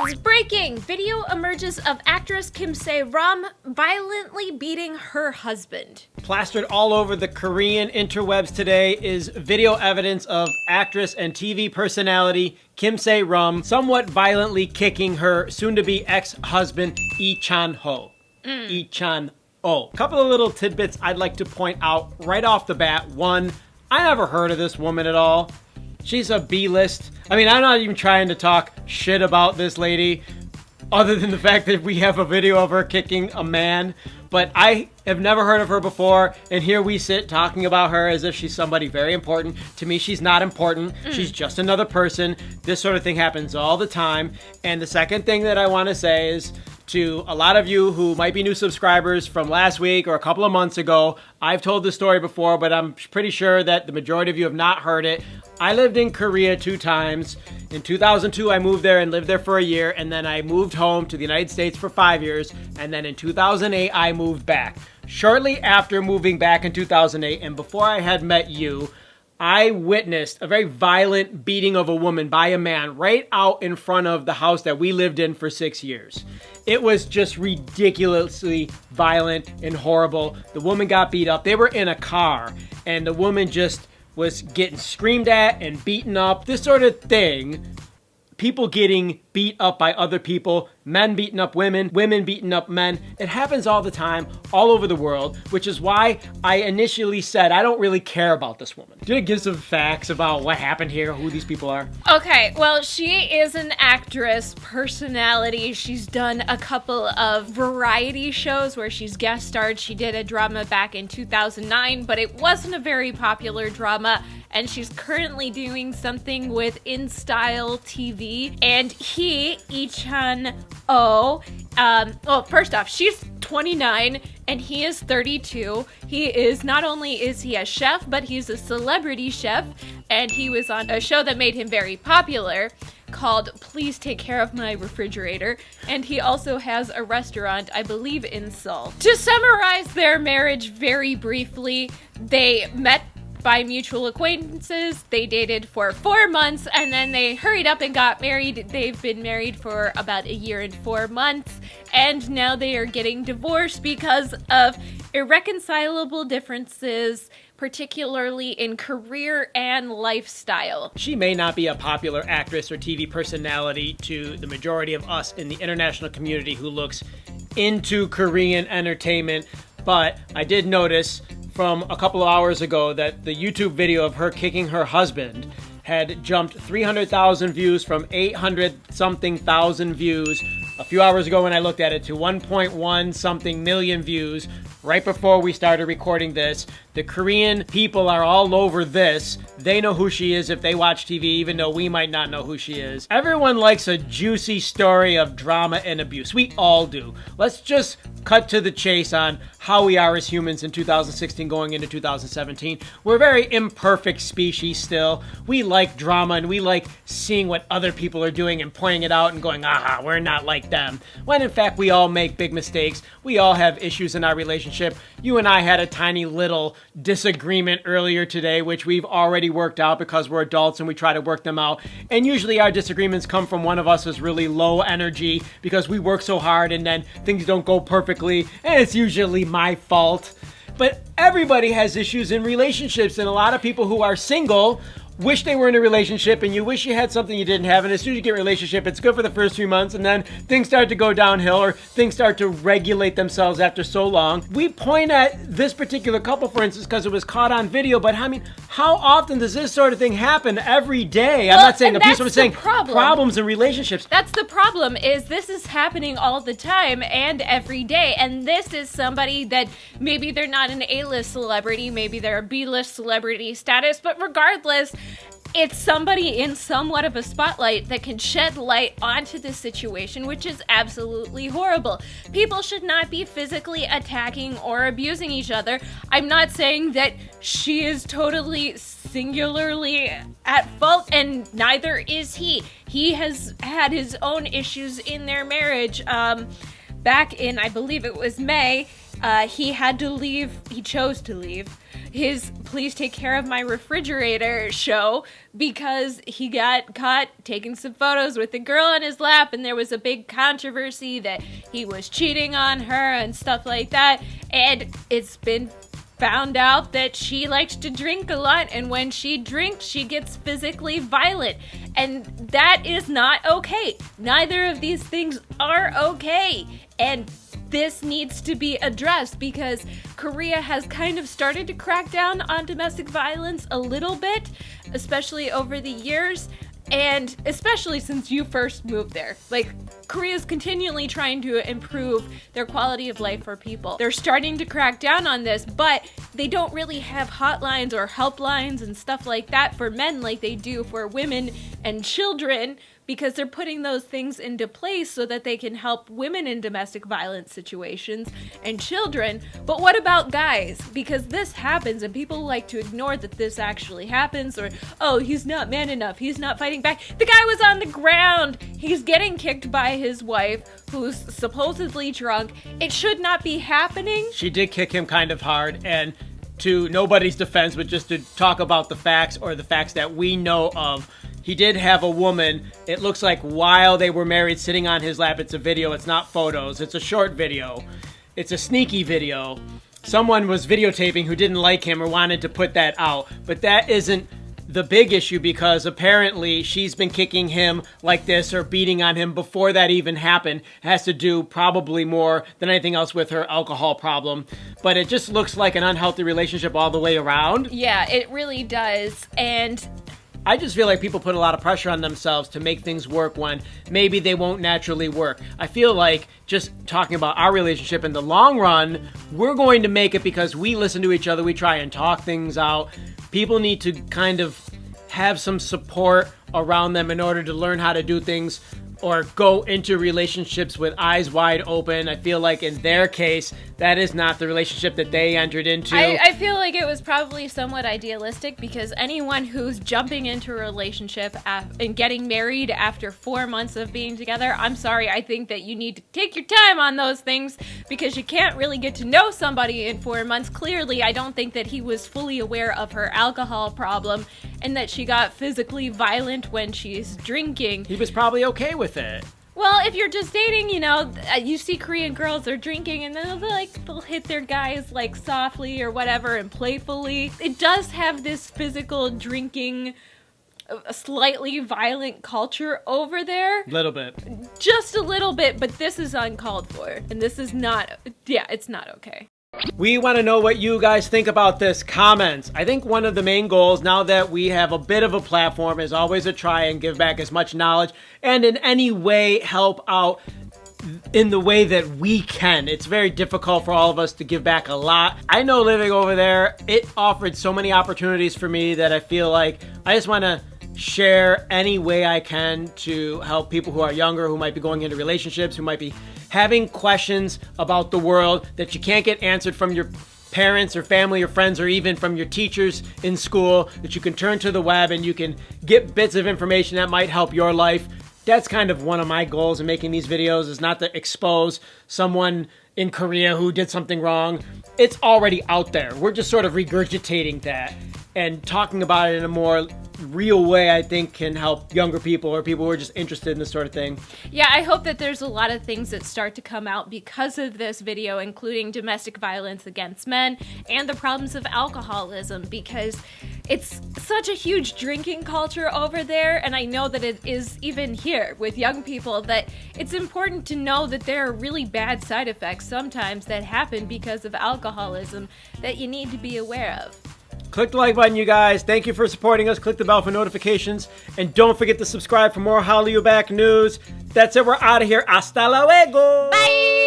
News breaking! Video emerges of actress Kim Se-ram violently beating her husband. Plastered all over the Korean interwebs today is video evidence of actress and TV personality Kim Se-ram somewhat violently kicking her soon-to-be ex-husband Lee Chan-ho. Lee Chan-oh. A couple of little tidbits I'd like to point out right off the bat. One, I never heard of this woman at all. She's a B-list. I mean, I'm not even trying to talk shit about this lady, other than the fact that we have a video of her kicking a man. But I have never heard of her before, and here we sit talking about her as if she's somebody very important. To me, she's not important. She's just another person. This sort of thing happens all the time. And the second thing that I want to say is, to a lot of you who might be new subscribers from last week or a couple of months ago, I've told this story before, but I'm pretty sure that the majority of you have not heard it. I lived in Korea 2 times. In 2002, I moved there and lived there for a year, and then I moved home to the United States for 5 years, and then in 2008, I moved back. Shortly after moving back in 2008, and before I had met you, I witnessed a very violent beating of a woman by a man right out in front of the house that we lived in for 6 years. It was just ridiculously violent and horrible. The woman got beat up. They were in a car, and the woman just was getting screamed at and beaten up. This sort of thing. People getting beat up by other people, men beating up women, women beating up men. It happens all the time, all over the world, which is why I initially said I don't really care about this woman. Do you give some facts about what happened here, who these people are? Okay, well, she is an actress, personality. She's done a couple of variety shows where she's guest starred. She did a drama back in 2009, but it wasn't a very popular drama. And she's currently doing something with InStyle TV. And he, Lee Chan-oh, well, first off, she's 29 and he is 32. He is, not only is he a chef, but he's a celebrity chef. And he was on a show that made him very popular called Please Take Care of My Refrigerator. And he also has a restaurant, I believe, in Seoul. To summarize their marriage very briefly, they met by mutual acquaintances. They dated for 4 months and then they hurried up and got married. They've been married for about 1 year and 4 months, and now they are getting divorced because of irreconcilable differences, particularly in career and lifestyle. She may not be a popular actress or TV personality to the majority of us in the international community who looks into Korean entertainment, but I did notice from a couple of hours ago that the YouTube video of her kicking her husband had jumped 300,000 views from 800-something thousand views a few hours ago when I looked at it to 1.1 something million views right before we started recording this. The Korean people are all over this. They know who she is if they watch TV, even though we might not know who she is. Everyone likes a juicy story of drama and abuse. We all do. Let's just cut to the chase on how we are as humans in 2016 going into 2017. We're a very imperfect species still. We like drama and we like seeing what other people are doing and pointing it out and going, aha, we're not like them. When in fact we all make big mistakes. We all have issues in our relationship. You and I had a tiny little disagreement earlier today, which we've already worked out because we're adults and we try to work them out. And usually our disagreements come from one of us is really low energy because we work so hard and then things don't go perfectly, and it's usually my fault. But everybody has issues in relationships, and a lot of people who are single wish they were in a relationship, and you wish you had something you didn't have, and as soon as you get a relationship, it's good for the first 3 months, and then things start to go downhill, or things start to regulate themselves after so long. We point at this particular couple, for instance, because it was caught on video, but I mean, how often does this sort of thing happen every day? I'm not saying abuse, I'm saying problems in relationships. That's the problem, is this is happening all the time and every day, and this is somebody that maybe they're not an A-list celebrity, maybe they're a B-list celebrity status, but regardless, it's somebody in somewhat of a spotlight that can shed light onto this situation, which is absolutely horrible. People should not be physically attacking or abusing each other. I'm not saying that she is totally singularly at fault, and neither is he. He has had his own issues in their marriage. Back in, I believe it was May, he had to leave. He chose to leave his Please Take Care of My Refrigerator show because he got caught taking some photos with a girl on his lap, and there was a big controversy that he was cheating on her and stuff like that. And it's been found out that she likes to drink a lot, and when she drinks, she gets physically violent. And that is not okay. Neither of these things are okay. And this needs to be addressed because Korea has kind of started to crack down on domestic violence a little bit, especially over the years, and especially since you first moved there. Like, Korea's continually trying to improve their quality of life for people. They're starting to crack down on this, but they don't really have hotlines or helplines and stuff like that for men like they do for women and children, because they're putting those things into place so that they can help women in domestic violence situations and children. But what about guys? Because this happens and people like to ignore that this actually happens, or, oh, he's not man enough, he's not fighting back. The guy was on the ground. He's getting kicked by his wife, who's supposedly drunk. It should not be happening. She did kick him kind of hard, and to nobody's defense, but just to talk about the facts, or the facts that we know of, he did have a woman, it looks like while they were married, sitting on his lap. It's a video, it's not photos, it's a short video. It's a sneaky video. Someone was videotaping who didn't like him or wanted to put that out. But that isn't the big issue, because apparently she's been kicking him like this or beating on him before that even happened. It has to do probably more than anything else with her alcohol problem. But it just looks like an unhealthy relationship all the way around. Yeah, it really does. And I just feel like people put a lot of pressure on themselves to make things work when maybe they won't naturally work. I feel like just talking about our relationship in the long run, we're going to make it because we listen to each other, we try and talk things out. People need to kind of have some support around them in order to learn how to do things or go into relationships with eyes wide open. I feel like in their case, that is not the relationship that they entered into. I feel like it was probably somewhat idealistic, because anyone who's jumping into a relationship and getting married after 4 months of being together, I'm sorry, I think that you need to take your time on those things, because you can't really get to know somebody in 4 months. Clearly, I don't think that he was fully aware of her alcohol problem and that she got physically violent when she's drinking. He was probably okay with it. Well, if you're just dating, you know, you see Korean girls, they're drinking, and then they'll hit their guys like softly or whatever and playfully. It does have this physical drinking, a slightly violent culture over there. Little bit. Just a little bit, but this is uncalled for. And this is not, it's not okay. We want to know what you guys think about this. Comments. I think one of the main goals, now that we have a bit of a platform, is always to try and give back as much knowledge and in any way help out in the way that we can. It's very difficult for all of us to give back a lot. I know living over there, it offered so many opportunities for me that I feel like I just want to share any way I can to help people who are younger, who might be going into relationships, who might be having questions about the world that you can't get answered from your parents or family or friends or even from your teachers in school, that you can turn to the web and you can get bits of information that might help your life. That's kind of one of my goals in making these videos, is not to expose someone in Korea who did something wrong. It's already out there. We're just sort of regurgitating that and talking about it in a more real way, I think, can help younger people or people who are just interested in this sort of thing. Yeah, I hope that there's a lot of things that start to come out because of this video, including domestic violence against men and the problems of alcoholism, because it's such a huge drinking culture over there, and I know that it is even here with young people, that it's important to know that there are really bad side effects sometimes that happen because of alcoholism that you need to be aware of. Click the like button, you guys. Thank you for supporting us. Click the bell for notifications. And don't forget to subscribe for more Hallyu Back news. That's it. We're out of here. Hasta luego. Bye.